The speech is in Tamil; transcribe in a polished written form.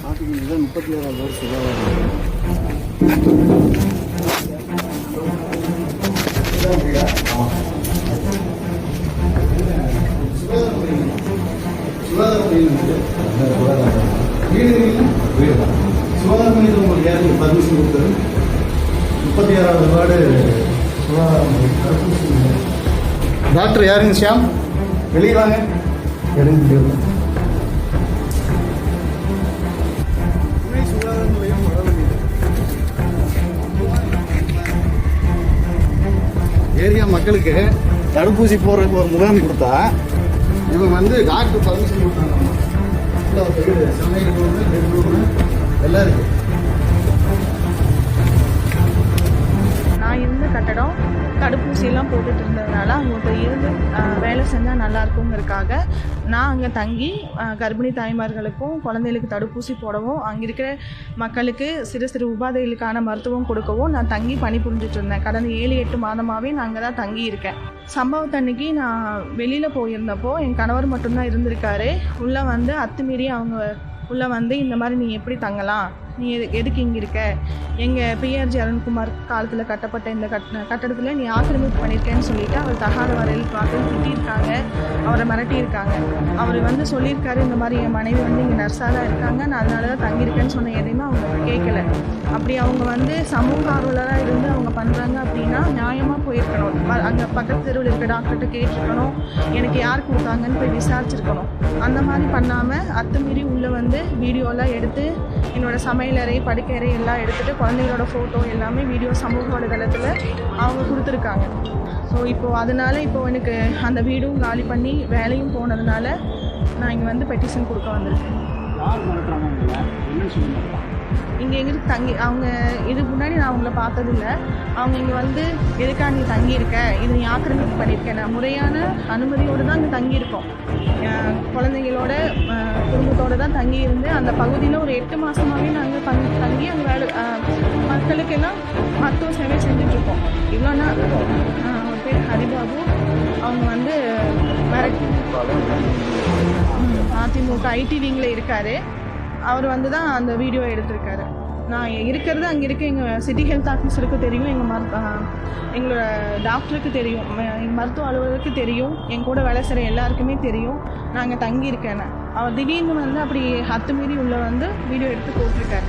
பார்த்துக்கிட்டீங்கன்னா 36வது வார்டு சுகாதாரம். சுகாதார மையத்தில் உங்களுக்கு யாருக்கு பர்மிஷன் கொடுத்தது? 36வது வார்டு சுகாதார டாக்டர் யாருங்க? ஷியாம், வெளியே வாங்க. எடுங்க. சுகாதார நிலையம் வர வேண்டியது. ஏரியா மக்களுக்கு தடுப்பூசி போடுறதுக்கு ஒரு முகாம் கொடுத்தா இவங்க வந்து டாக்டர் பர்மிஷன் கொடுத்தாங்க. சமையல் ரூமு, பெட்ரூமு எல்லாம் இருக்கு. நான் இருந்த கட்டடம் தடுப்பூசியெல்லாம் போட்டுட்டு இருந்ததுனால அவங்க இருந்து வேலை செஞ்சால் நல்லா இருக்குங்கிறதுக்காக நான் அங்கே தங்கி கர்ப்பிணி தாய்மார்களுக்கும் குழந்தைகளுக்கு தடுப்பூசி போடவும் அங்கே இருக்கிற மக்களுக்கு சிறு சிறு உபாதைகளுக்கான மருத்துவம் கொடுக்கவும் நான் தங்கி பணிபுரிஞ்சிட்டு இருந்தேன். கடந்த 7-8 மாதமாகவே நான் அங்கே தான் தங்கி இருக்கேன். சம்பவத்தன்னைக்கு நான் வெளியில் போயிருந்தப்போ என் கணவர் மட்டும்தான் இருந்திருக்காரு. உள்ளே வந்து அத்துமீறி அவங்க உள்ளே வந்து இந்த மாதிரி நீ எப்படி தங்கலாம், நீ எதுக்கு இங்கே இருக்க, எங்கள் பிஆர்ஜி அருண்குமார் காலத்தில் கட்டப்பட்ட இந்த கட்டடத்தில் நீ ஆக்கிரமிப்பு பண்ணியிருக்கேன்னு சொல்லிட்டு அவர் தகாத வரையில் பார்த்து திட்டியிருக்காங்க, அவரை மிரட்டியிருக்காங்க. அவர் வந்து சொல்லியிருக்காரு இந்த மாதிரி என் மனைவி வந்து இங்கே நர்ஸாக தான் இருக்காங்க, நான் அதனால தான் தங்கியிருக்கேன்னு சொன்ன எதையுமே அவங்க கேட்கல. அப்படி அவங்க வந்து சமூக ஆர்வலராக இருந்து அவங்க பண்ணுறாங்க அப்படின்னா நியாயமாக போயிருக்கணும். அங்கே பக்கத்து தெருவில் இருக்க டாக்டர்கிட்ட கேட்டிருக்கணும், எனக்கு யார் கொடுத்தாங்கன்னு போய் விசாரிச்சிருக்கணும். அந்த மாதிரி பண்ணாமல் அத்துமீறி உள்ளே வந்து வீடியோலாம் எடுத்து என்னோடய சமையலறை, படுக்கையறை எல்லாம் எடுத்துகிட்டு குழந்தைகளோட ஃபோட்டோ எல்லாமே வீடியோ சமூக வலைதளத்தில் அவங்க கொடுத்துருக்காங்க. ஸோ இப்போது அதனால் இப்போது எனக்கு அந்த வீடும் காலி பண்ணி வேலையும் போனதுனால நான் இங்கே வந்து பெட்டிஷன் கொடுக்க வந்திருக்கேன். இங்கே எங்களுக்கு தங்கி அவங்க இதுக்கு முன்னாடி நான் அவங்கள பார்த்ததில்லை. அவங்க இங்கே வந்து எதுக்காக நீ தங்கியிருக்க, இது நீ ஆக்கிரமிப்பு பண்ணியிருக்கேன், நான் முறையான அனுமதியோடு தான் இங்கே தங்கியிருக்கோம். குழந்தைங்களோட குடும்பத்தோடு தான் தங்கியிருந்து அந்த பகுதியில் ஒரு 8 மாதமாகவே நாங்கள் தங்கி அங்கே வேலை மக்களுக்கெல்லாம் மருத்துவ சேவை செஞ்சுட்ருக்கோம். இவ்வளோனா அவங்க பேர் ஹரிபாபு. அவங்க வந்து அதிமுக ஐடி விங்கில் இருக்கார். அவர் வந்து தான் அந்த வீடியோ எடுத்திருக்காரு. நான் இருக்கிறது அங்கே இருக்க எங்கள் சிட்டி ஹெல்த் ஆஃபீஸருக்கு தெரியும், எங்களோட டாக்டருக்கு தெரியும், எங்கள் மருத்துவ அலுவலருக்கு தெரியும், என் கூட வேலை செய்கிற எல்லாருக்குமே தெரியும் நாங்கள் தங்கியிருக்கேன்னு. அவர் திடீர்னு வந்து அப்படி அத்துமீறி உள்ள வந்து வீடியோ எடுத்து போட்டிருக்காரு.